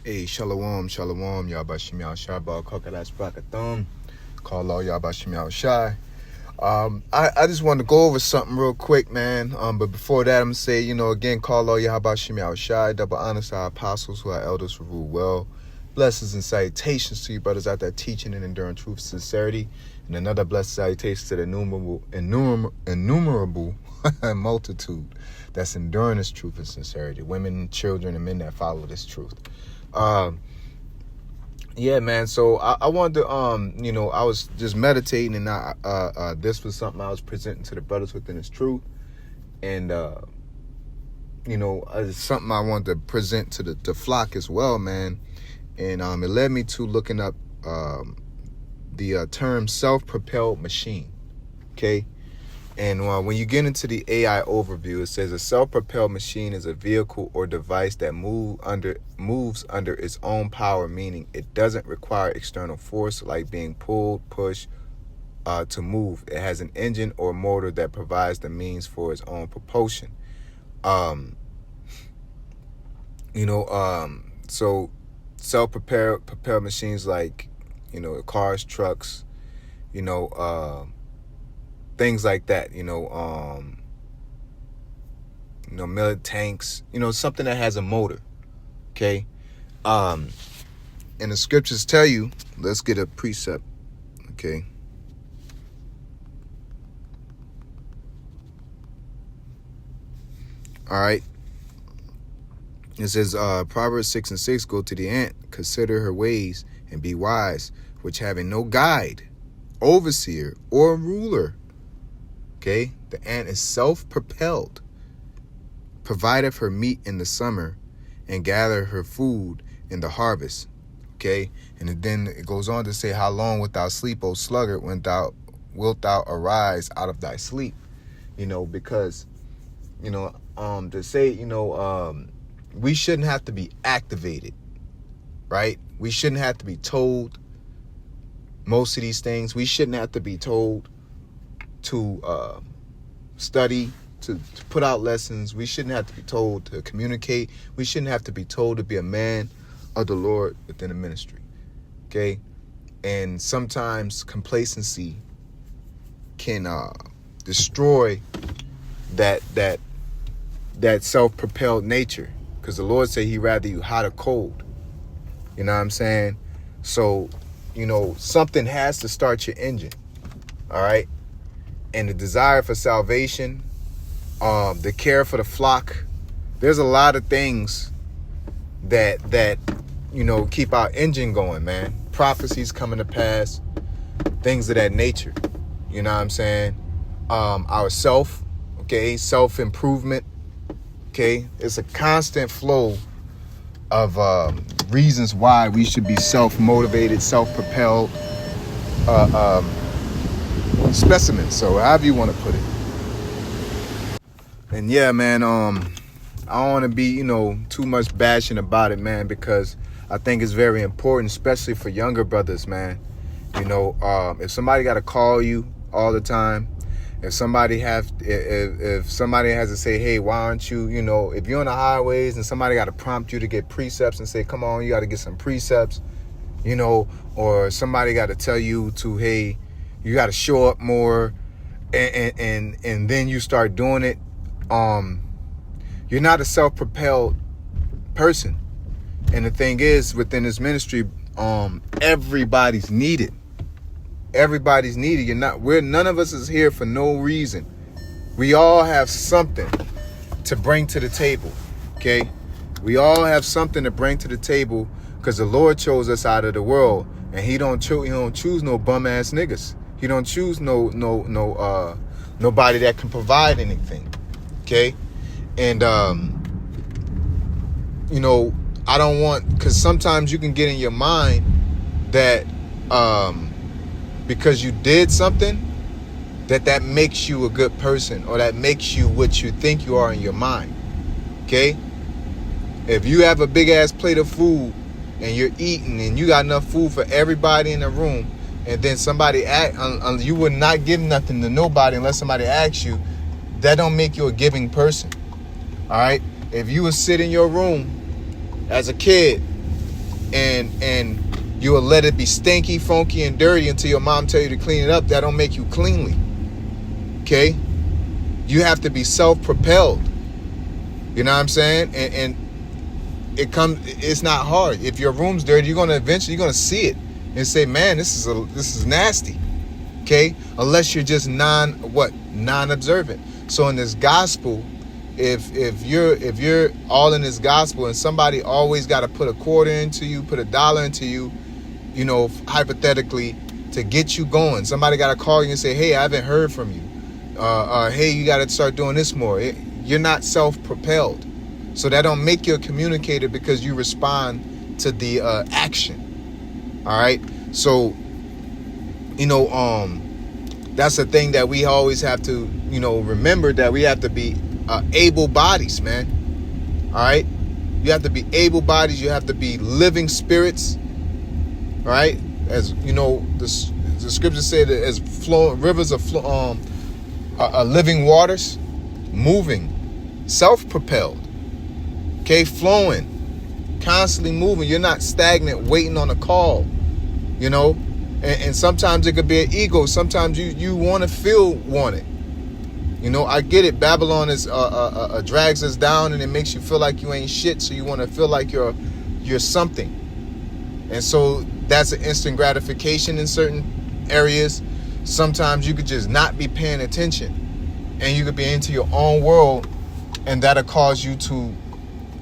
Hey, shalom, shalom, Yabashim Yahshua, Kokalas Brakathum, call all Yabashim Yahshua. I just wanted to go over something real quick, man. But before that, I'm gonna say, again, call all Yahbashim Yahshua, double honor to our apostles who are elders who rule well. Blessings and salutations to you brothers out there teaching and enduring truth, sincerity, and another blessed salutation to the innumerable multitude that's enduring this truth and sincerity, women, children, and men that follow this truth. Yeah, man. So I wanted to, I was just meditating, and this was something I was presenting to the brothers within this truth, and it's something I wanted to present to the flock as well, man. And it led me to looking up the term self-propelled machine. Okay. And when you get into the AI overview, it says a self-propelled machine is a vehicle or device that moves under its own power, meaning it doesn't require external force like being pulled, pushed to move. It has an engine or motor that provides the means for its own propulsion. So self-propelled machines like, cars, trucks, things like that, military tanks, something that has a motor. Okay. And the scriptures tell you, let's get a precept. Okay. All right. It says, Proverbs 6:6, go to the ant, consider her ways and be wise, which having no guide, overseer, or ruler. Okay, the ant is self-propelled, provideth her meat in the summer, and gather her food in the harvest. Okay, and then it goes on to say, how long wilt thou sleep, O sluggard, when wilt thou arise out of thy sleep? Because, to say, we shouldn't have to be activated, right? We shouldn't have to be told most of these things. We shouldn't have to be told to study, to put out lessons. We shouldn't have to be told to communicate. We shouldn't have to be told to be a man of the Lord within the ministry. Okay? And sometimes complacency can destroy that self-propelled nature, because the Lord said he'd rather you hot or cold. You know what I'm saying? So, something has to start your engine. All right? And the desire for salvation, the care for the flock. There's a lot of things that keep our engine going, man. Prophecies coming to pass, things of that nature. You know what I'm saying? Our self-improvement. Okay, it's a constant flow of reasons why we should be self-motivated, self-propelled specimens, so however you want to put it. And yeah, man, I don't want to be, too much bashing about it, man, because I think it's very important, especially for younger brothers, man. If somebody got to call you all the time, if somebody has to say, hey, why aren't you, if you're on the highways and somebody got to prompt you to get precepts and say, come on, you got to get some precepts, or somebody got to tell you to, hey, you got to show up more, and then you start doing it. You're not a self-propelled person. And the thing is, within this ministry, everybody's needed. Everybody's needed. None of us is here for no reason. We all have something to bring to the table. Okay? We all have something to bring to the table, because the Lord chose us out of the world, and he don't choose no bum ass niggas. He don't choose nobody that can provide anything. Okay? And I don't want, because sometimes you can get in your mind that because you did something, that makes you a good person, or that makes you what you think you are in your mind. Okay? If you have a big ass plate of food and you're eating and you got enough food for everybody in the room, and then somebody you would not give nothing to nobody unless somebody asks you, that don't make you a giving person. All right? If you would sit in your room as a kid and you will let it be stinky, funky, and dirty until your mom tell you to clean it up. That don't make you cleanly. Okay? You have to be self-propelled. You know what I'm saying? And it's not hard. If your room's dirty, you're gonna see it and say, man, this is nasty. Okay? Unless you're just non-observant. So in this gospel, if you're all in this gospel and somebody always got to put a quarter into you, put $1 into you, you know, hypothetically, to get you going. Somebody got to call you and say, hey, I haven't heard from you. Hey, you got to start doing this more. You're not self-propelled. So that don't make you a communicator because you respond to the action. All right. So, you know, that's the thing that we always have to, you know, remember, that we have to be able bodies, man. All right. You have to be able bodies. You have to be living spirits. All right. As you know, the scripture said that as flowing rivers of living waters, moving, self-propelled. Okay, flowing, constantly moving. You're not stagnant, waiting on a call. You know, and sometimes it could be an ego. Sometimes you want to feel wanted. You know, I get it. Babylon is drags us down, and it makes you feel like you ain't shit. So you want to feel like you're something. And so that's an instant gratification in certain areas. Sometimes you could just not be paying attention, and you could be into your own world, and that'll cause you to,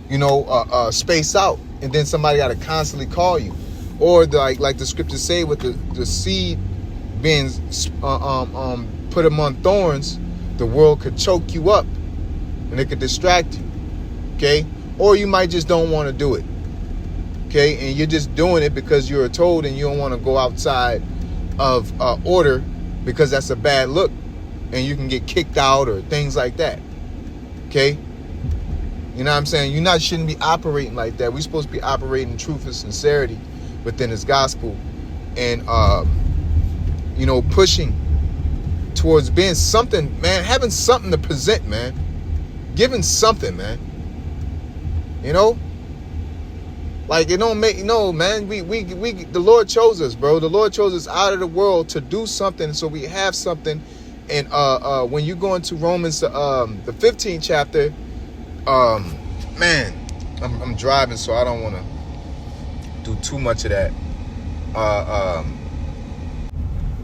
you know, space out. And then somebody got to constantly call you. Or like the scriptures say, with the seed being put among thorns, the world could choke you up and it could distract you. Okay? Or you might just don't want to do it. Okay? And you're just doing it because you're told, and you don't want to go outside of order because that's a bad look and you can get kicked out or things like that. Okay? You know what I'm saying? Shouldn't be operating like that. We're supposed to be operating in truth and sincerity within his gospel, and you know, pushing towards being something, man, having something to present, man, giving something, man. You know, like, it don't make, no, man, we the Lord chose us, bro. The Lord chose us out of the world to do something, so we have something. And when you go into Romans, the 15th chapter, man, I'm driving, so I don't want to do too much of that.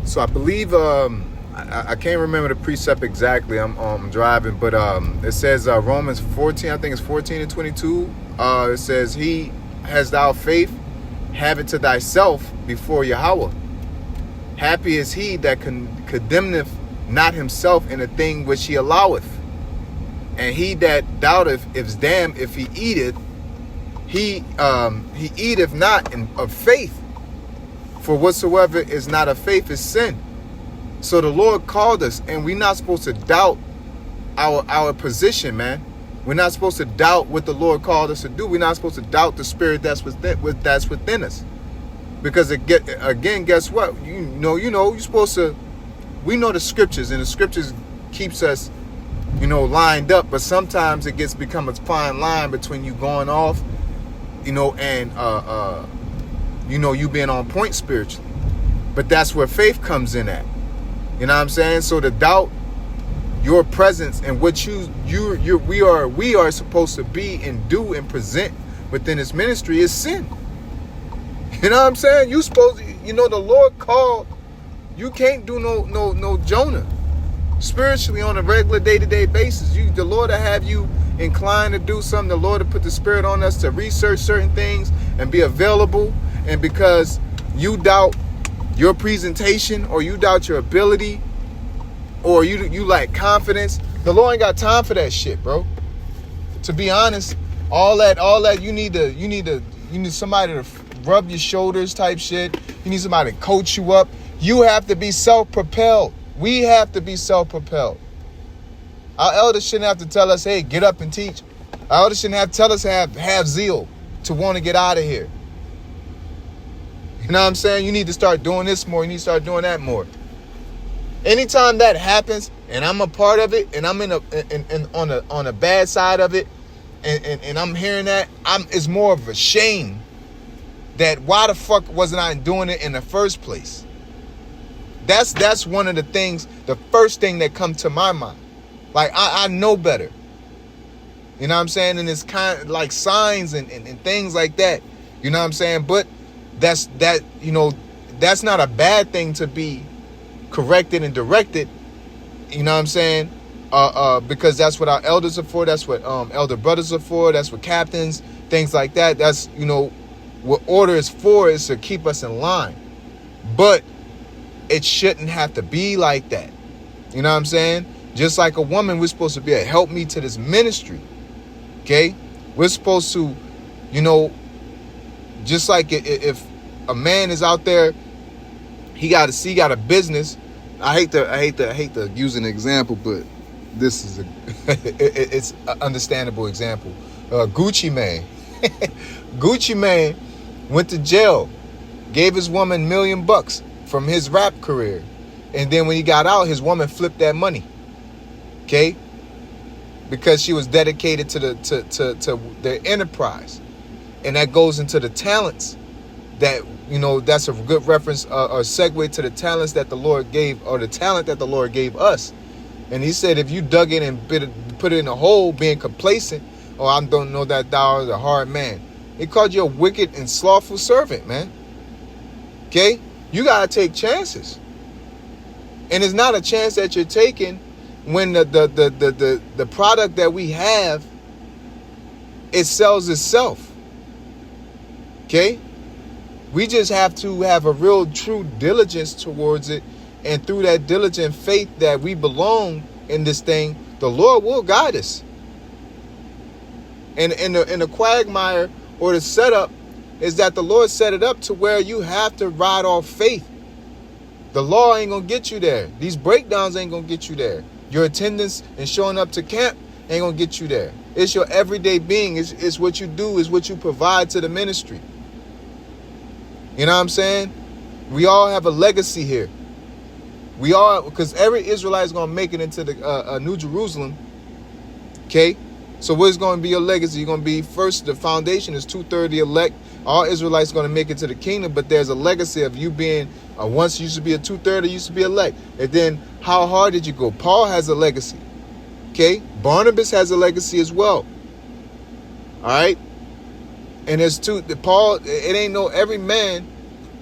So I believe, I can't remember the precept exactly. I'm driving, but it says Romans 14, I think it's 14 and 22. It says, he has thou faith, have it to thyself before Yahweh. Happy is he that condemneth not himself in a thing which he alloweth. And he that doubteth is damned if he eateth. He eateth not of faith. For whatsoever is not of faith is sin. So the Lord called us, and we're not supposed to doubt our position, man. We're not supposed to doubt what the Lord called us to do. We're not supposed to doubt the spirit that's within us. Because again, guess what? You know, you're supposed to. We know the scriptures, and the scriptures keeps us, you know, lined up. But sometimes it become a fine line between you going off, you know, and you know, you being on point spiritually. But that's where faith comes in at. You know what I'm saying? So to doubt your presence and what we are supposed to be and do and present within this ministry is sin. You know what I'm saying? You supposed to, you know, the Lord called. You can't do no Jonah spiritually on a regular day-to-day basis. The Lord will have you inclined to do something. The Lord will put the Spirit on us to research certain things and be available. And because you doubt your presentation, or you doubt your ability, or you lack confidence, the Lord ain't got time for that shit, bro. To be honest, all that you need somebody to rub your shoulders type shit. You need somebody to coach you up. You have to be self-propelled. We have to be self-propelled. Our elders shouldn't have to tell us, hey, get up and teach. Our elders shouldn't have to tell us have zeal to want to get out of here. You know what I'm saying? You need to start doing this more. You need to start doing that more. Anytime that happens, and I'm a part of it, and I'm on a bad side of it, and I'm hearing that, it's more of a shame that why the fuck wasn't I doing it in the first place? That's one of the things, the first thing that come to my mind. Like, I know better. You know what I'm saying? And it's kind of like signs and things like that. You know what I'm saying? But that's not a bad thing to be corrected and directed. You know what I'm saying? Because that's what our elders are for. That's what elder brothers are for. That's what captains, things like that. That's, what order is for, is to keep us in line. But it shouldn't have to be like that. You know what I'm saying? Just like a woman, we're supposed to be a helpmeet to this ministry. Okay? We're supposed to, just like if a man is out there, he got a business. I hate to use an example, but this is it's an understandable example. Gucci Mane went to jail, gave his woman $1 million from his rap career, and then when he got out, his woman flipped that money. Okay, because she was dedicated to their enterprise, and that goes into the talents that that's a good reference or segue to the talents that the Lord gave, or the talent that the Lord gave us. And he said, if you dug in and put it in a hole, being complacent, or I don't know that thou art a hard man. He called you a wicked and slothful servant, man. Okay? You got to take chances. And it's not a chance that you're taking when the product that we have, it sells itself. Okay? We just have to have a real true diligence towards it. And through that diligent faith that we belong in this thing, the Lord will guide us. And in the quagmire or the setup is that the Lord set it up to where you have to ride off faith. The law ain't going to get you there. These breakdowns ain't going to get you there. Your attendance and showing up to camp ain't going to get you there. It's your everyday being. It's what you do. It's what you provide to the ministry. You know what I'm saying? We all have a legacy here. We all, because every Israelite is going to make it into the New Jerusalem. Okay? So what's going to be your legacy? You're going to be, first, the foundation is 2/3 elect. All Israelites are going to make it to the kingdom, but there's a legacy of you being, once you used to be a 2/3, used to be elect. And then how hard did you go? Paul has a legacy. Okay? Barnabas has a legacy as well. All right? And there's Paul, it ain't every man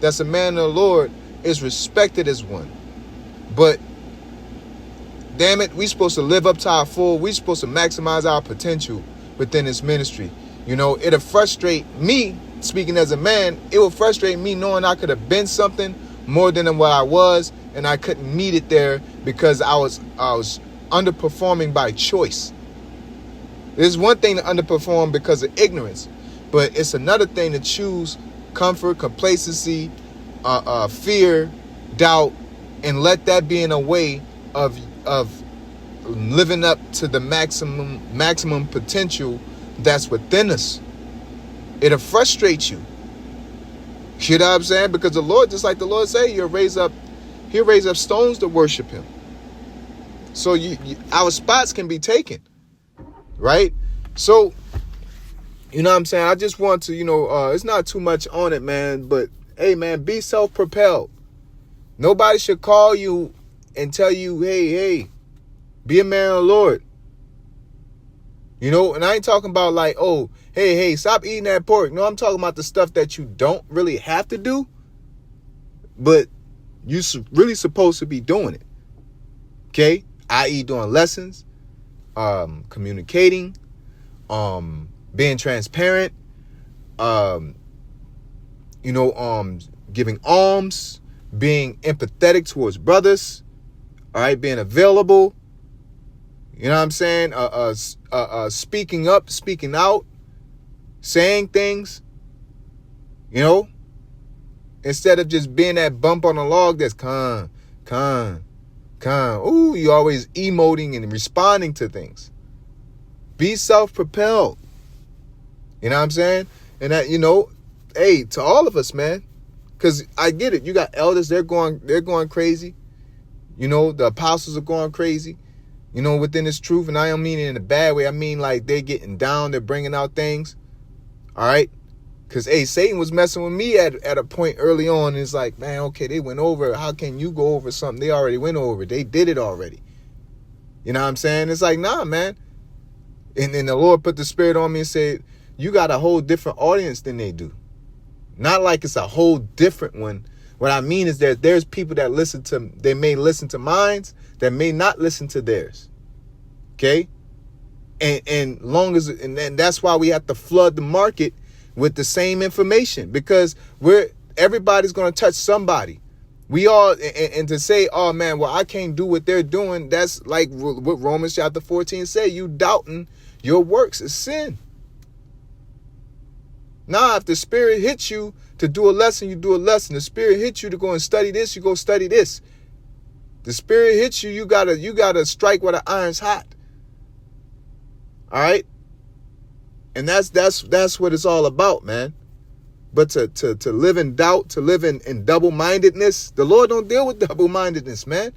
that's a man of the Lord is respected as one. But damn it, we supposed to live up to our full. We supposed to maximize our potential within this ministry. It'll frustrate me, speaking as a man, it will frustrate me knowing I could have been something more than what I was, and I couldn't meet it there because I was underperforming by choice. It's one thing to underperform because of ignorance, but it's another thing to choose comfort, complacency, fear, doubt, and let that be in a way of living up to the maximum potential that's within us. It'll frustrate you. You know what I'm saying? Because the Lord, just like the Lord say, He'll raise up stones to worship Him. So our spots can be taken, right? So, you know what I'm saying? I just want to, it's not too much on it, man. But hey, man, be self-propelled. Nobody should call you and tell you, hey, be a man of the Lord. And I ain't talking about like, oh, hey, stop eating that pork. No, I'm talking about the stuff that you don't really have to do, but you really supposed to be doing it. Okay? I.e. doing lessons, communicating, being transparent, giving alms, being empathetic towards brothers, all right, being available, you know what I'm saying, speaking up, speaking out, saying things, instead of just being that bump on the log that's con. Ooh, you always emoting and responding to things. Be self-propelled. You know what I'm saying? And that, hey, to all of us, man. Because I get it. You got elders, they're going crazy. The apostles are going crazy, within this truth. And I don't mean it in a bad way. I mean like they're getting down. They're bringing out things. All right? Because, hey, Satan was messing with me at a point early on. And it's like, man, okay, they went over. How can you go over something they already went over? They did it already. You know what I'm saying? It's like, nah, man. And then the Lord put the Spirit on me and said, you got a whole different audience than they do. Not like it's a whole different one. What I mean is that there's people that they may listen to mine, that may not listen to theirs. Okay? And that's why we have to flood the market with the same information, because everybody's going to touch somebody. We all, and to say, oh man, well, I can't do what they're doing. That's like what Romans chapter 14 say. You doubting your works is sin. Now, if the Spirit hits you to do a lesson, you do a lesson. The Spirit hits you to go and study this, you go study this. The Spirit hits you, you gotta strike where the iron's hot. All right? And that's what it's all about, man. But to live in doubt, to live in double-mindedness, the Lord don't deal with double-mindedness, man.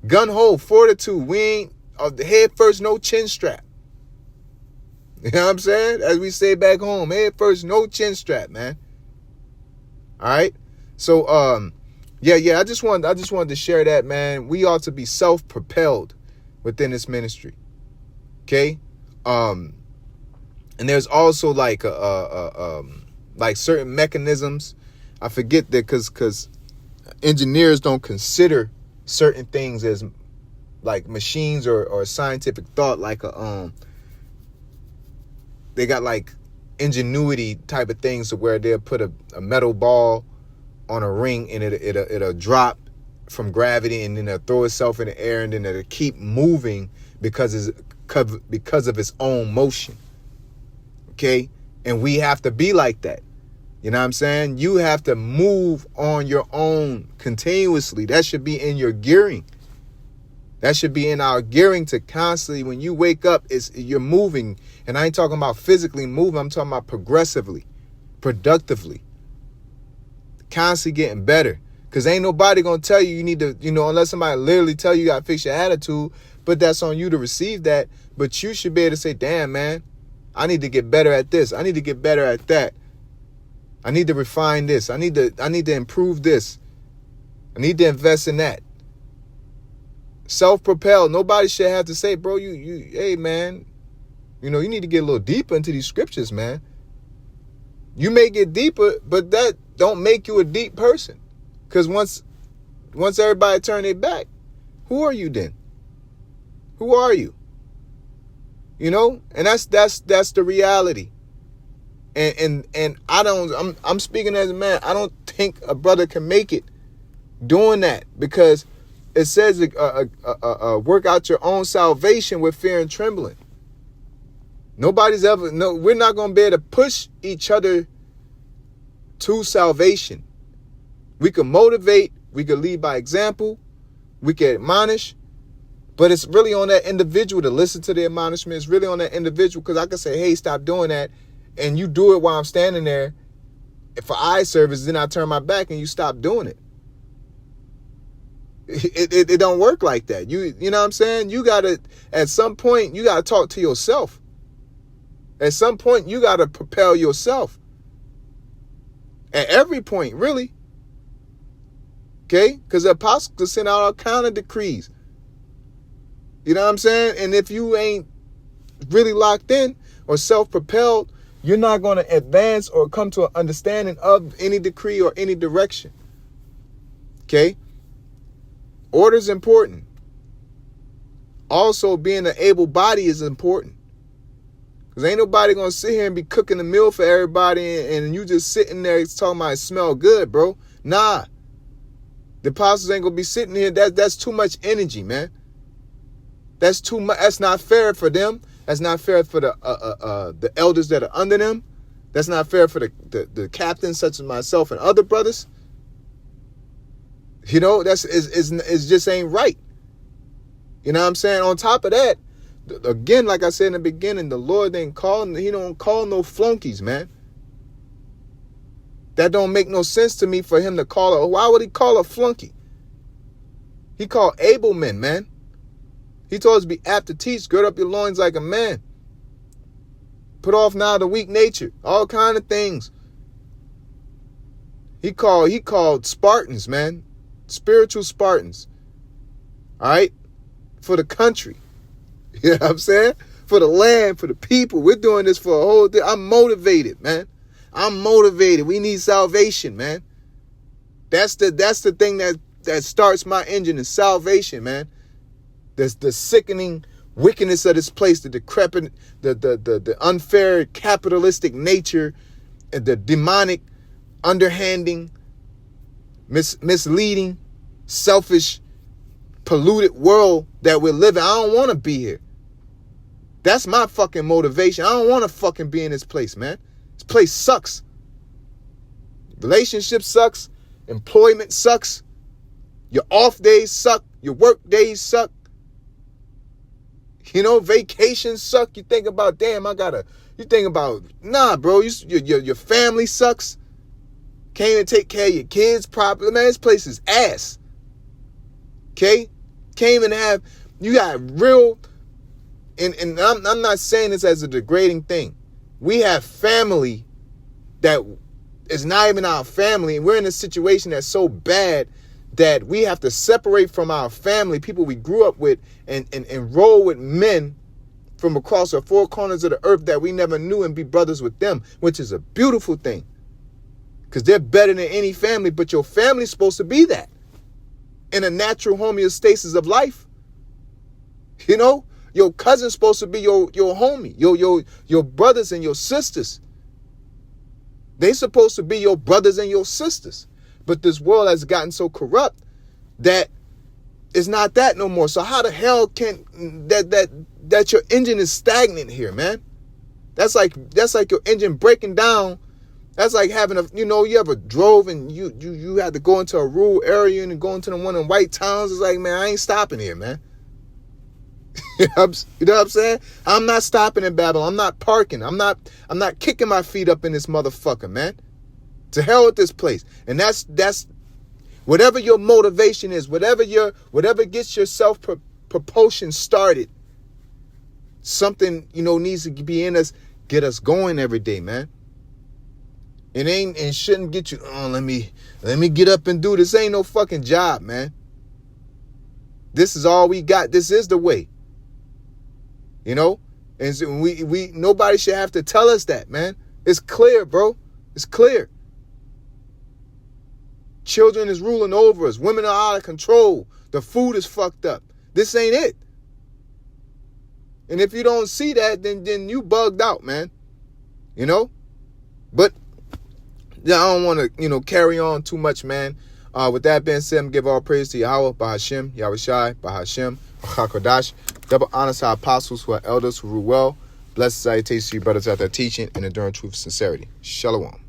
Gun-ho, fortitude. We ain't head first, no chin strap. You know what I'm saying? As we say back home, head first, no chin strap, man. All right? So, I just wanted to share that, man. We ought to be self-propelled within this ministry. Okay? And there's also like certain mechanisms. I forget that because engineers don't consider certain things as like machines or scientific thought, like they got like ingenuity type of things to where they'll put a metal ball on a ring and it'll drop from gravity, and then it'll throw itself in the air, and then it'll keep moving because of its own motion. Okay? And we have to be like that. You know what I'm saying? You have to move on your own continuously. That should be in your gearing. That should be in our gearing to constantly, when you wake up, you're moving. And I ain't talking about physically moving. I'm talking about progressively, productively, constantly getting better. Because ain't nobody going to tell you need to, unless somebody literally tell you got to fix your attitude. But that's on you to receive that. But you should be able to say, damn, man, I need to get better at this. I need to get better at that. I need to refine this. I need to improve this. I need to invest in that. Self-propelled. Nobody should have to say, bro, hey, man, you need to get a little deeper into these scriptures, man. You may get deeper, but that don't make you a deep person. Because once everybody turn their back, who are you then? Who are you? And that's the reality. And I'm speaking as a man. I don't think a brother can make it doing that, because it says work out your own salvation with fear and trembling. We're not going to be able to push each other to salvation. We can motivate, we can lead by example, we can admonish, but it's really on that individual to listen to the admonishment. It's really on that individual, because I can say, hey, stop doing that, and you do it while I'm standing there for eye service, then I turn my back and you stop doing it. It don't work like that. You know what I'm saying? You gotta, at some point, you gotta talk to yourself. At some point, you gotta propel yourself. At every point, really. Okay? Because the apostles could send out all kind of decrees. You know what I'm saying? And if you ain't really locked in or self-propelled, you're not going to advance or come to an understanding of any decree or any direction. Okay? Order's important. Also, being an able body is important. Because ain't nobody going to sit here and be cooking a meal for everybody and you just sitting there talking about it smell good, bro. Nah. The apostles ain't going to be sitting here. That's too much energy, man. That's too much. That's not fair for them. That's not fair for the elders that are under them. That's not fair for the captains such as myself and other brothers. It's just ain't right. You know what I'm saying? On top of that, again, like I said in the beginning, the Lord he don't call no flunkies, man. That don't make no sense to me for him to call why would he call a flunky? He called able men, man. He told us to be apt to teach, gird up your loins like a man. Put off now the weak nature. All kind of things. He called Spartans, man. Spiritual Spartans. All right? For the country. You know what I'm saying? For the land, for the people. We're doing this for a whole day. I'm motivated, man. I'm motivated. We need salvation, man. That's the thing that starts my engine is salvation, man. There's the sickening wickedness of this place, the decrepit, the unfair capitalistic nature, and the demonic, underhanding, misleading, selfish, polluted world that we're living. I don't want to be here. That's my fucking motivation. I don't want to fucking be in this place, man. This place sucks. Relationship sucks. Employment sucks. Your off days suck. Your work days suck. You know, vacations suck. You think about, damn, you think about, nah, bro, your family sucks. Can't even take care of your kids properly. Man, this place is ass. Okay? Can't even have, you got real, and I'm not saying this as a degrading thing. We have family that is not even our family, and we're in a situation that's so bad that we have to separate from our family, people we grew up with, and roll with men from across the four corners of the earth that we never knew and be brothers with them, which is a beautiful thing. Because they're better than any family, but your family's supposed to be that. In a natural homeostasis of life. You know? Your cousin's supposed to be your homie, your brothers and your sisters. They supposed to be your brothers and your sisters. But this world has gotten so corrupt that it's not that no more. So how the hell can that your engine is stagnant here, man? That's like your engine breaking down. That's like having you ever drove and you had to go into a rural area and go into one of them white towns. It's like, man, I ain't stopping here, man. You know what I'm saying? I'm not stopping in Babylon. I'm not parking. I'm not kicking my feet up in this motherfucker, man. To hell with this place. And that's whatever your motivation is, whatever gets your self-propulsion started. Something, needs to be in us, get us going every day, man. It ain't and shouldn't get you, let me get up and do this. Ain't no fucking job, man. This is all we got. This is the way. And so we nobody should have to tell us that, man. It's clear, bro. It's clear. Children is ruling over us. Women are out of control. The food is fucked up. This ain't it. And if you don't see that, then you bugged out, man. But yeah, I don't want to, carry on too much, man. With that being said, I'm give all praise to Yahweh, Bahashim, Yahushai, Bahashim, Bahakodash. Double honors to our apostles who are elders who rule well. Blessed salutations to you brothers out there teaching and enduring truth and sincerity. Shalom.